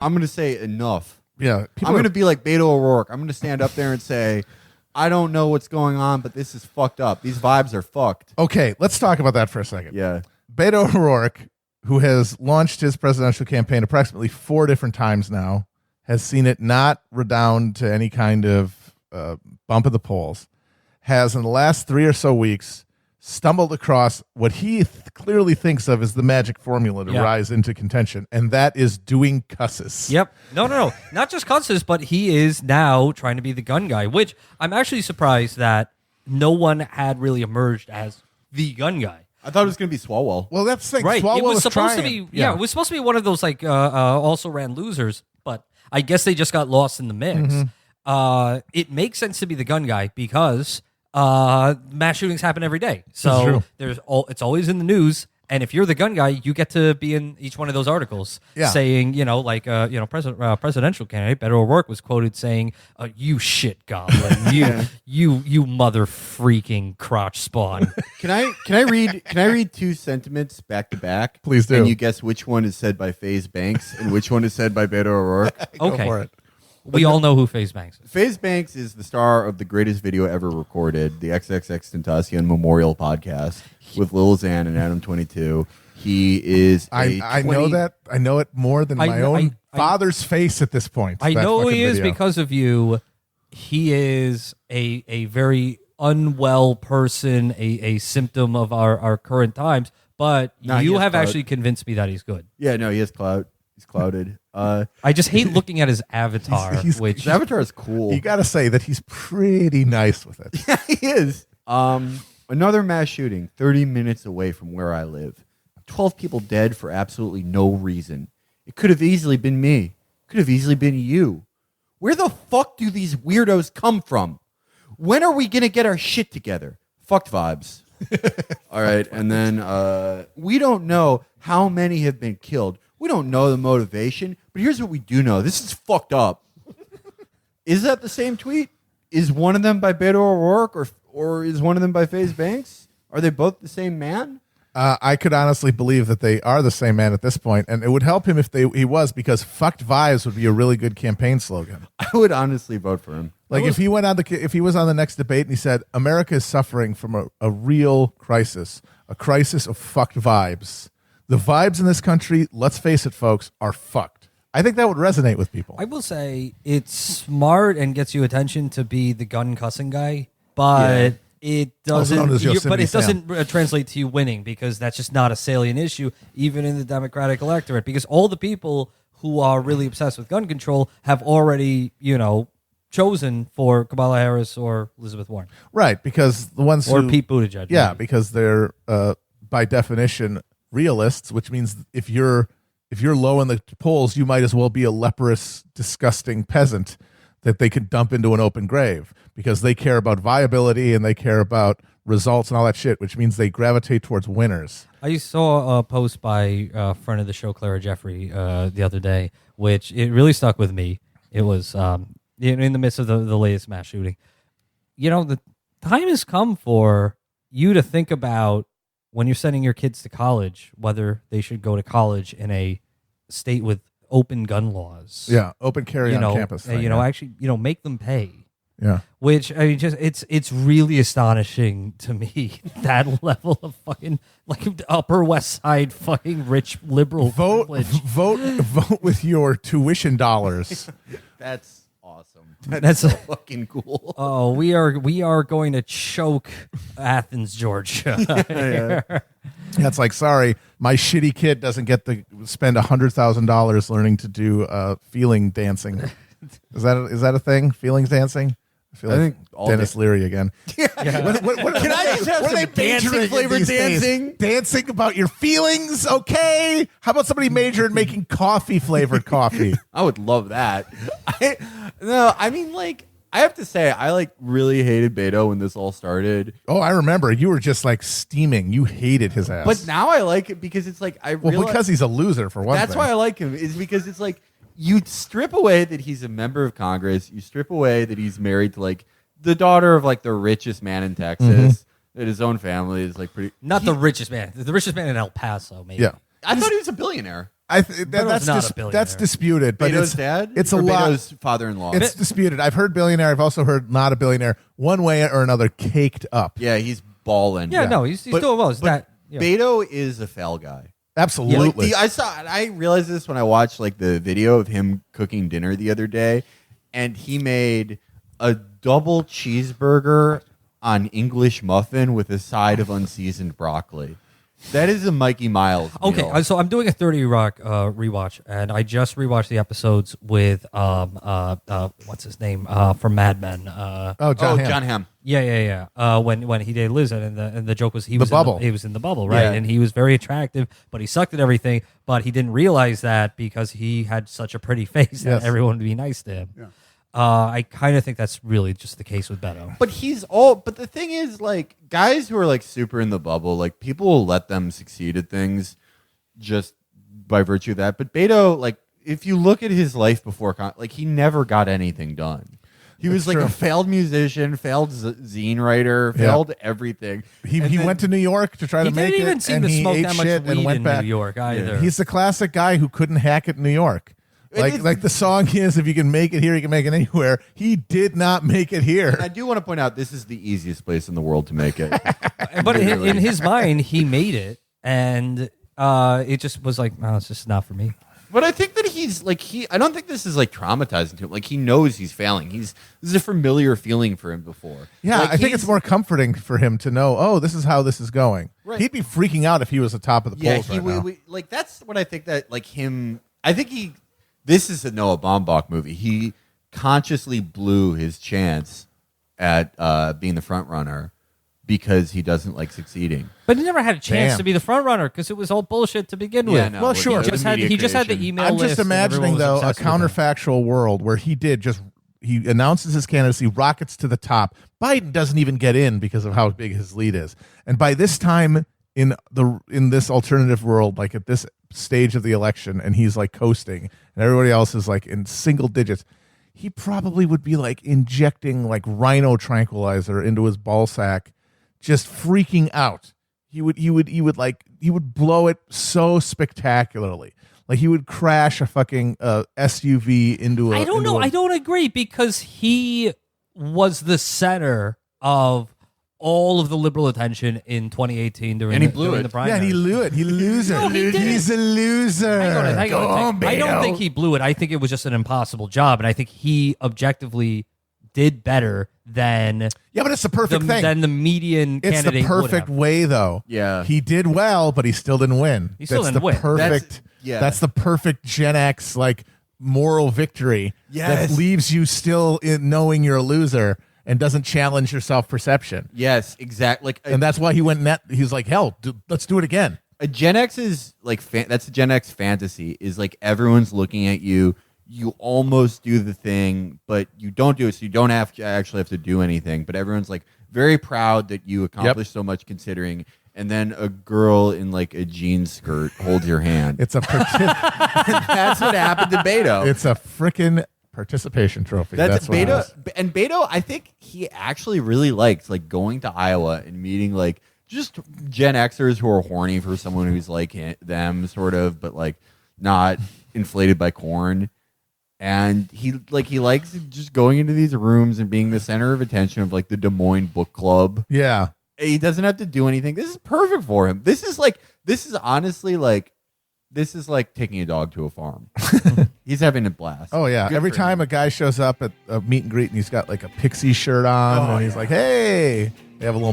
I'm going to say enough. Yeah. I'm going to be like Beto O'Rourke. I'm going to stand up there and say, I don't know what's going on, but this is fucked up. These vibes are fucked. Okay, let's talk about that for a second. Yeah. Beto O'Rourke, who has launched his presidential campaign approximately 4 different times now, has seen it not redound to any kind of bump in the polls, has in the last 3 or so weeks stumbled across what he clearly thinks of as the magic formula to rise into contention, and that is doing cusses. Yep. No. Not just cusses, but he is now trying to be the gun guy, which I'm actually surprised that no one had really emerged as the gun guy. I thought it was going to be Swalwell. Well, that's the thing. Right. Swalwell It was supposed to trying. be, it was supposed to be one of those like also ran losers, but I guess they just got lost in the mix. It makes sense to be the gun guy because mass shootings happen every day. So it's always in the news. And if you're the gun guy, you get to be in each one of those articles saying, presidential candidate Beto O'Rourke was quoted saying, "You shit goblin, you mother freaking crotch spawn." Can I read 2 sentiments back to back? Please do. And you guess which one is said by FaZe Banks and which one is said by Beto O'Rourke? Go for it. We all know who FaZe Banks is. FaZe Banks is the star of the greatest video ever recorded, the XXXTentacion Memorial Podcast with Lil Xan and Adam 22. He is I know that. I know it more than my own father's face at this point. I know he is video. because of you. He is a very unwell person, a symptom of our current times. But you have actually convinced me that he's good. Yeah, no, he has clout. He's clouded. I just hate looking at his avatar. His avatar is cool. You got to say that he's pretty nice with it. Yeah, he is. Another mass shooting 30 minutes away from where I live. 12 people dead for absolutely no reason. It could have easily been me. Could have easily been you. Where the fuck do these weirdos come from? When are we going to get our shit together? Fucked vibes. All right. And then we don't know how many have been killed. We don't know the motivation. But here's what we do know. This is fucked up. Is that the same tweet? Is one of them by Beto O'Rourke or is one of them by FaZe Banks? Are they both the same man? I could honestly believe that they are the same man at this point, and it would help him if he was, because "fucked vibes" would be a really good campaign slogan. I would honestly vote for him. Like if he was on the next debate and he said, "America is suffering from a real crisis, a crisis of fucked vibes. The vibes in this country, let's face it, folks, are fucked." I think that would resonate with people. I will say it's smart and gets you attention to be the gun cussing guy, but it doesn't translate to you winning, because that's just not a salient issue, even in the Democratic electorate, because all the people who are really obsessed with gun control have already, chosen for Kamala Harris or Elizabeth Warren. Right, because the ones or Pete Buttigieg. Yeah, maybe. because they're by definition realists, which means if you're low in the polls, you might as well be a leprous, disgusting peasant that they could dump into an open grave, because they care about viability and they care about results and all that shit, which means they gravitate towards winners. I saw a post by a friend of the show, Clara Jeffrey, the other day, which it really stuck with me. It was in the midst of the latest mass shooting. The time has come for you to think about, when you're sending your kids to college, whether they should go to college in a state with open gun laws. Yeah, open carry on campus. Thing, actually, make them pay. Yeah. Which, I mean, it's really astonishing to me, that level of fucking, like, Upper West Side fucking rich liberal privilege. Vote with your tuition dollars. That's awesome. That's so fucking cool. Oh, we are going to choke Athens, Georgia. That's like, sorry, my shitty kid doesn't get to spend $100,000 learning to do feeling dancing. Is that a thing? Feelings dancing? I think Dennis Leary again. Yeah. What can I just have some dancing flavored dancing? Dancing about your feelings, okay? How about somebody major in making coffee flavored coffee? I would love that. I have to say, I really hated Beto when this all started. Oh, I remember. You were just steaming. You hated his ass. But now I like it because it's because he's a loser for one thing. That's why I like him, is because it's you strip away that he's a member of Congress. You strip away that he's married to the daughter of the richest man in Texas. That his own family is pretty. The richest man. The richest man in El Paso, maybe. Yeah. I thought he was a billionaire. Beto's not a billionaire. That's disputed, but Beto's dad? It's a Or lot. Beto's father-in-law. It's disputed. I've heard billionaire. I've also heard not a billionaire. One way or another, caked up. yeah, he's balling. Yeah, no, he's doing well. It's But that, yeah. Beto is a foul guy. Absolutely. Like, I realized this when I watched like the video of him cooking dinner the other day, and he made a double cheeseburger on English muffin with a side of unseasoned broccoli. That is a Mikey Miles meal. Okay, so I'm doing a 30 Rock rewatch, and I just rewatched the episodes with what's his name from Mad Men. John Hamm. John Hamm. Yeah. When he dated Liz, and the joke was he was bubble. he was in the bubble, right? Yeah. And he was very attractive, but he sucked at everything. But he didn't realize that because he had such a pretty face that Yes. everyone would be nice to him. Yeah. I kind of think that's really just the case with Beto. But the thing is, like, guys who are like super in the bubble, like, people will let them succeed at things just by virtue of that. But Beto, like, if you look at his life before, like, he never got anything done. He was like true. a failed musician, failed zine writer, failed everything. He went to New York to try He to make didn't it, even seem and to he smoke ate that much shit weed and went in back. New York either. He's the classic guy who couldn't hack it in New York. Like the song is, if you can make it here, you can make it anywhere. He did not make it here. I do want to point out this is the easiest place in the world to make it. But in his mind, he made it, and it just was like, no, it's just not for me. But I think that he's like I don't think this is like traumatizing to him. Like, he knows he's failing. This is a familiar feeling for him before. Yeah, Like, I think it's more comforting for him to know, oh, this is how this is going. Right. He'd be freaking out if he was the top of the polls right now. Like, that's what I think that like him. I think this is a Noah Baumbach movie. He consciously blew his chance at being the front runner because he doesn't like succeeding. But he never had a chance Damn. to be the front runner because it was all bullshit to begin Yeah, with. no, Well, sure. He just had the creation. email I'm list. just and everyone imagining, was though, a obsessed with him. counterfactual world where he announces his candidacy, rockets to the top. Biden doesn't even get in because of how big his lead is. And by this time in this alternative world, like at this stage of the election, and he's like coasting, and everybody else is like in single digits, he probably would be like injecting like rhino tranquilizer into his ball sack, just freaking out. He would blow it so spectacularly. Like, he would crash a fucking SUV into a. I don't know. I don't agree because he was the center of all of the liberal attention in 2018 during the primary. Yeah, he blew it. He loser. No, he didn't. He's a loser. Hang on. I don't think he blew it. I think it was just an impossible job, and I think he objectively did better than Yeah, but it's the perfect thing. than the median It's candidate the perfect would have. way, though. Yeah. He did well, but he still didn't win. He still That's didn't the win. Perfect. That's That's the perfect Gen X like moral victory Yes. that leaves you still in knowing you're a loser and doesn't challenge your self-perception. Yes, exactly. Like And that's why he went net. He's like, hell, let's do it again. a Gen X is like that's a Gen X fantasy. Is like everyone's looking at you. You almost do the thing, but you don't do it, so you don't actually have to do anything. But everyone's like very proud that you accomplished so much, considering. And then a girl in like a jean skirt holds your hand. It's a That's what happened to Beto. it's a freaking participation trophy. That's what it Beto. is. And Beto, I think he actually really likes like going to Iowa and meeting like just Gen Xers who are horny for someone who's like them, sort of, but like not inflated by corn. And he likes just going into these rooms and being the center of attention of like the Des Moines Book Club. Yeah. He doesn't have to do anything. This is perfect for him. This is honestly like taking a dog to a farm. He's having a blast. Oh yeah. Good Every for time him. a guy shows up at a meet and greet and he's got like a Pixie shirt on and he's like, hey, they have a little